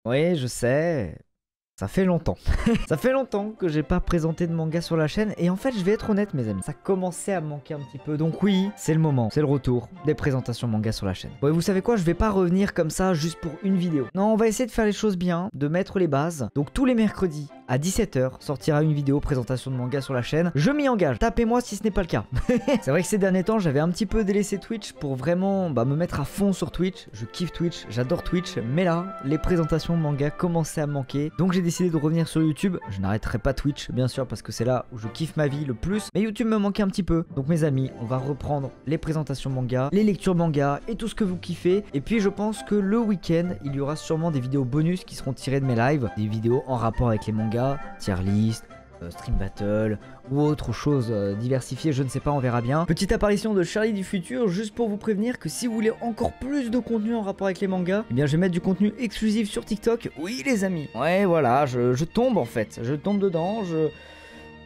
Oui, je sais. Ça fait longtemps. Ça fait longtemps que j'ai pas présenté de manga sur la chaîne et en fait je vais être honnête mes amis, ça commençait à me manquer un petit peu. Donc oui, c'est le moment, c'est le retour des présentations manga sur la chaîne. Bon et vous savez quoi, je vais pas revenir comme ça juste pour une vidéo. Non, on va essayer de faire les choses bien, de mettre les bases. Donc tous les mercredis à 17 h sortira une vidéo présentation de manga sur la chaîne. Je m'y engage, tapez-moi si ce n'est pas le cas. C'est vrai que ces derniers temps j'avais un petit peu délaissé Twitch pour vraiment me mettre à fond sur Twitch. Je kiffe Twitch, j'adore Twitch, mais là les présentations manga commençaient à me manquer. Donc j'ai décidé de revenir sur YouTube. Je n'arrêterai pas Twitch bien sûr parce que c'est là où je kiffe ma vie le plus, mais YouTube me manquait un petit peu. Donc mes amis, on va reprendre les présentations manga, les lectures manga et tout ce que vous kiffez. Et puis je pense que le week-end il y aura sûrement des vidéos bonus qui seront tirées de mes lives, des vidéos en rapport avec les mangas, tier list, stream battle ou autre chose diversifiée, je ne sais pas, on verra bien. Petite apparition de Charlie du futur, juste pour vous prévenir que si vous voulez encore plus de contenu en rapport avec les mangas, eh bien je vais mettre du contenu exclusif sur TikTok. Oui les amis, ouais voilà, je tombe en fait, je tombe dedans,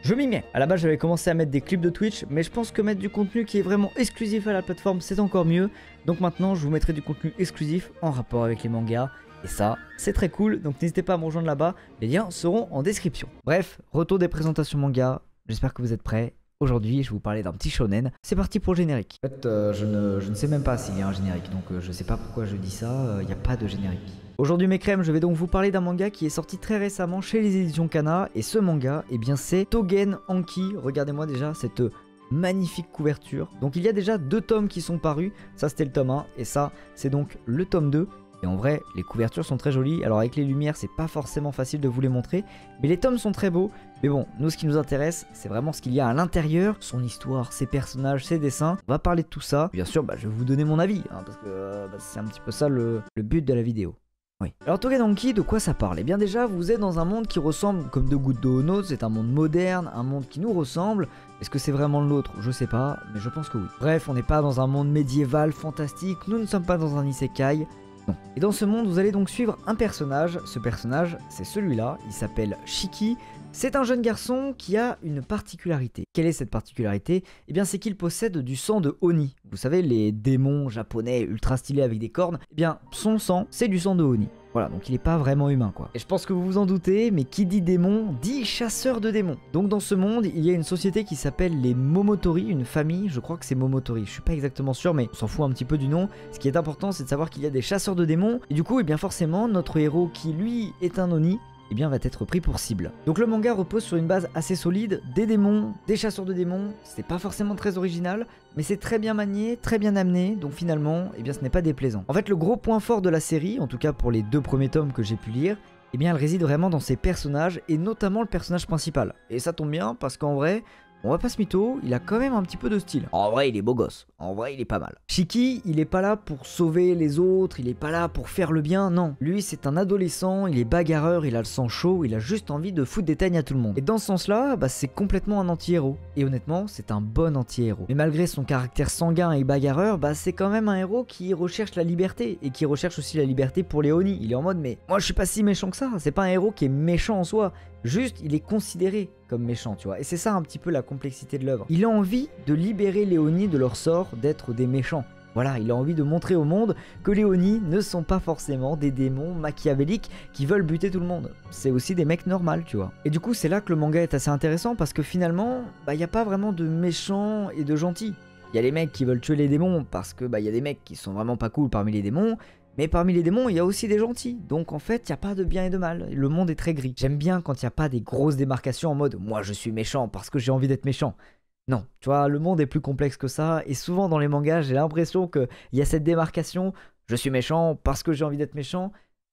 je m'y mets. À la base j'avais commencé à mettre des clips de Twitch, mais je pense que mettre du contenu qui est vraiment exclusif à la plateforme c'est encore mieux. Donc maintenant je vous mettrai du contenu exclusif en rapport avec les mangas. Et ça, c'est très cool, donc n'hésitez pas à me rejoindre là-bas, les liens seront en description. Bref, retour des présentations manga, j'espère que vous êtes prêts. Aujourd'hui, je vais vous parler d'un petit shonen. C'est parti pour le générique. En fait, je ne sais même pas s'il y a un générique, donc je sais pas pourquoi je dis ça, il n'y a pas de générique. Aujourd'hui mes crèmes, je vais donc vous parler d'un manga qui est sorti très récemment chez les éditions Kana. Et ce manga, eh bien c'est Tougen Anki. Regardez-moi déjà cette magnifique couverture. Donc il y a déjà 2 tomes qui sont parus, ça c'était le tome 1, et ça c'est donc le tome 2. Et en vrai, les couvertures sont très jolies. Alors avec les lumières, c'est pas forcément facile de vous les montrer. Mais les tomes sont très beaux. Mais bon, nous ce qui nous intéresse, c'est vraiment ce qu'il y a à l'intérieur. Son histoire, ses personnages, ses dessins. On va parler de tout ça. Bien sûr, je vais vous donner mon avis. Parce que c'est un petit peu ça le but de la vidéo. Oui. Alors Tougen Anki, de quoi ça parle? Eh bien déjà, vous êtes dans un monde qui ressemble comme 2 gouttes d'eau au nôtre. C'est un monde moderne, un monde qui nous ressemble. Est-ce que c'est vraiment le nôtre? Je sais pas, mais je pense que oui. Bref, on n'est pas dans un monde médiéval, fantastique. Nous ne sommes pas dans un isekai. Non. Et dans ce monde, vous allez donc suivre un personnage. Ce personnage, c'est celui-là. Il s'appelle Shiki. C'est un jeune garçon qui a une particularité. Quelle est cette particularité? Eh bien, c'est qu'il possède du sang de Oni. Vous savez, les démons japonais ultra stylés avec des cornes. Eh bien, son sang, c'est du sang de Oni. Voilà, donc il n'est pas vraiment humain quoi. Et je pense que vous vous en doutez, mais qui dit démon, dit chasseur de démons. Donc dans ce monde, il y a une société qui s'appelle les Momotori, une famille, je crois que c'est Momotori, je suis pas exactement sûr, mais on s'en fout un petit peu du nom. Ce qui est important, c'est de savoir qu'il y a des chasseurs de démons, et du coup, eh bien forcément, notre héros qui lui est un Oni, eh bien va être pris pour cible. Donc le manga repose sur une base assez solide, des démons, des chasseurs de démons, c'est pas forcément très original, mais c'est très bien manié, très bien amené, donc finalement, eh bien ce n'est pas déplaisant. En fait, le gros point fort de la série, en tout cas pour les 2 premiers tomes que j'ai pu lire, eh bien elle réside vraiment dans ses personnages, et notamment le personnage principal. Et ça tombe bien, parce qu'en vrai, on va pas se mytho, il a quand même un petit peu de style. En vrai, il est beau gosse. En vrai, il est pas mal. Shiki, il est pas là pour sauver les autres, il est pas là pour faire le bien, non. Lui, c'est un adolescent, il est bagarreur, il a le sang chaud, il a juste envie de foutre des teignes à tout le monde. Et dans ce sens-là, c'est complètement un anti-héros. Et honnêtement, c'est un bon anti-héros. Mais malgré son caractère sanguin et bagarreur, c'est quand même un héros qui recherche la liberté. Et qui recherche aussi la liberté pour les Oni. Il est en mode, mais moi je suis pas si méchant que ça. C'est pas un héros qui est méchant en soi. Juste, il est considéré comme méchant, tu vois. Et c'est ça un petit peu la complexité de l'œuvre. Il a envie de libérer les Oni de leur sort d'être des méchants. Voilà, il a envie de montrer au monde que les Oni ne sont pas forcément des démons machiavéliques qui veulent buter tout le monde. C'est aussi des mecs normaux, tu vois. Et du coup, c'est là que le manga est assez intéressant parce que finalement, il n'y a pas vraiment de méchants et de gentils. Il y a les mecs qui veulent tuer les démons parce que il y a des mecs qui sont vraiment pas cool parmi les démons. Mais parmi les démons, il y a aussi des gentils. Donc en fait, il n'y a pas de bien et de mal. Le monde est très gris. J'aime bien quand il n'y a pas des grosses démarcations en mode « moi je suis méchant parce que j'ai envie d'être méchant ». Non, tu vois, le monde est plus complexe que ça. Et souvent dans les mangas, j'ai l'impression qu'il y a cette démarcation « je suis méchant parce que j'ai envie d'être méchant ».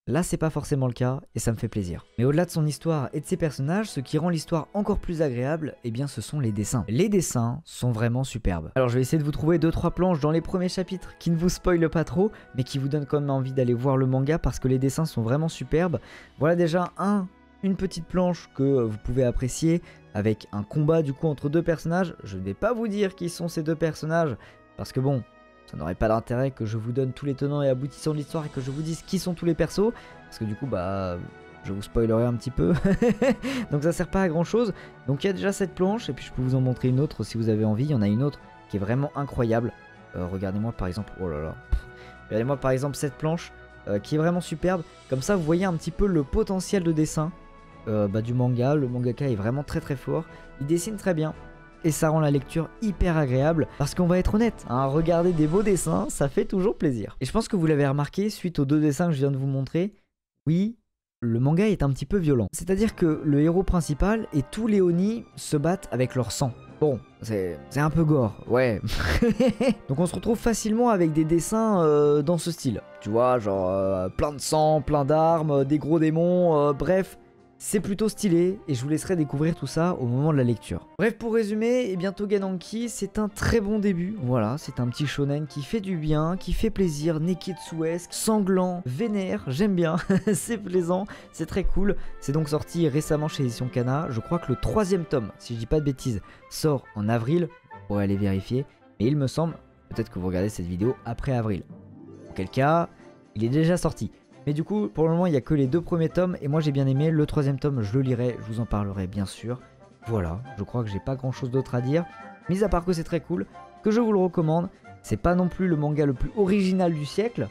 Là, c'est pas forcément le cas et ça me fait plaisir. Mais au-delà de son histoire et de ses personnages, ce qui rend l'histoire encore plus agréable, eh bien, ce sont les dessins. Les dessins sont vraiment superbes. Alors, je vais essayer de vous trouver 2-3 planches dans les premiers chapitres qui ne vous spoilent pas trop, mais qui vous donnent quand même envie d'aller voir le manga parce que les dessins sont vraiment superbes. Voilà déjà une petite planche que vous pouvez apprécier avec un combat du coup entre 2 personnages. Je ne vais pas vous dire qui sont ces 2 personnages parce que bon, ça n'aurait pas d'intérêt que je vous donne tous les tenants et aboutissants de l'histoire et que je vous dise qui sont tous les persos. Parce que du coup, je vous spoilerai un petit peu. Donc ça sert pas à grand chose. Donc il y a déjà cette planche et puis je peux vous en montrer une autre si vous avez envie. Il y en a une autre qui est vraiment incroyable. Regardez-moi par exemple, oh là là. Regardez-moi par exemple cette planche. qui est vraiment superbe. Comme ça vous voyez un petit peu le potentiel de dessin du manga. Le mangaka est vraiment très très fort, il dessine très bien. Et ça rend la lecture hyper agréable parce qu'on va être honnête, hein, regarder des beaux dessins, ça fait toujours plaisir. Et je pense que vous l'avez remarqué suite aux 2 dessins que je viens de vous montrer, oui, le manga est un petit peu violent. C'est-à-dire que le héros principal et tous les Oni se battent avec leur sang. Bon, c'est un peu gore, ouais. Donc on se retrouve facilement avec des dessins dans ce style. Tu vois, genre plein de sang, plein d'armes, des gros démons, bref. C'est plutôt stylé et je vous laisserai découvrir tout ça au moment de la lecture. Bref, pour résumer, Togananki c'est un très bon début. Voilà, c'est un petit shonen qui fait du bien, qui fait plaisir, neketsuesque, sanglant, vénère, j'aime bien, c'est plaisant, c'est très cool. C'est donc sorti récemment chez Édition Kana. Je crois que le 3e tome, si je dis pas de bêtises, sort en avril. Vous pourrez aller vérifier. Mais il me semble, peut-être que vous regardez cette vidéo après avril. Auquel cas, il est déjà sorti. Mais du coup, pour le moment, il n'y a que les 2 premiers tomes. Et moi, j'ai bien aimé. Le 3e tome, je le lirai. Je vous en parlerai, bien sûr. Voilà, je crois que j'ai pas grand-chose d'autre à dire. Mis à part que c'est très cool, que je vous le recommande. C'est pas non plus le manga le plus original du siècle.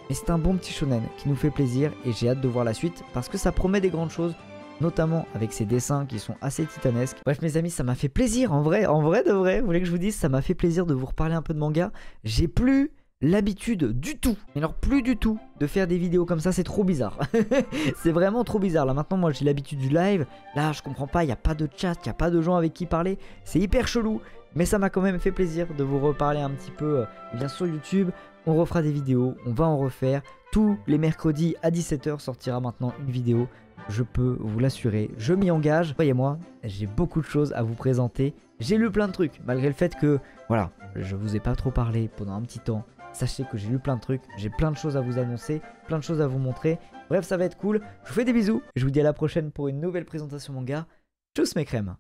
Mais c'est un bon petit shonen qui nous fait plaisir. Et j'ai hâte de voir la suite parce que ça promet des grandes choses. Notamment avec ses dessins qui sont assez titanesques. Bref mes amis, ça m'a fait plaisir. En vrai de vrai, vous voulez que je vous dise, ça m'a fait plaisir de vous reparler un peu de manga. J'ai plus l'habitude du tout, mais alors plus du tout, de faire des vidéos comme ça, c'est trop bizarre. C'est vraiment trop bizarre. Là maintenant, moi j'ai l'habitude du live. Là, je comprends pas, il n'y a pas de chat, il n'y a pas de gens avec qui parler. C'est hyper chelou, mais ça m'a quand même fait plaisir de vous reparler un petit peu. Bien sur YouTube, on refera des vidéos, on va en refaire. Tous les mercredis à 17 h sortira maintenant une vidéo. Je peux vous l'assurer, je m'y engage. Voyez-moi, j'ai beaucoup de choses à vous présenter. J'ai lu plein de trucs, malgré le fait que, voilà, je vous ai pas trop parlé pendant un petit temps. Sachez que j'ai lu plein de trucs, j'ai plein de choses à vous annoncer, plein de choses à vous montrer. Bref, ça va être cool. Je vous fais des bisous. Je vous dis à la prochaine pour une nouvelle présentation manga. Tchuss mes crèmes.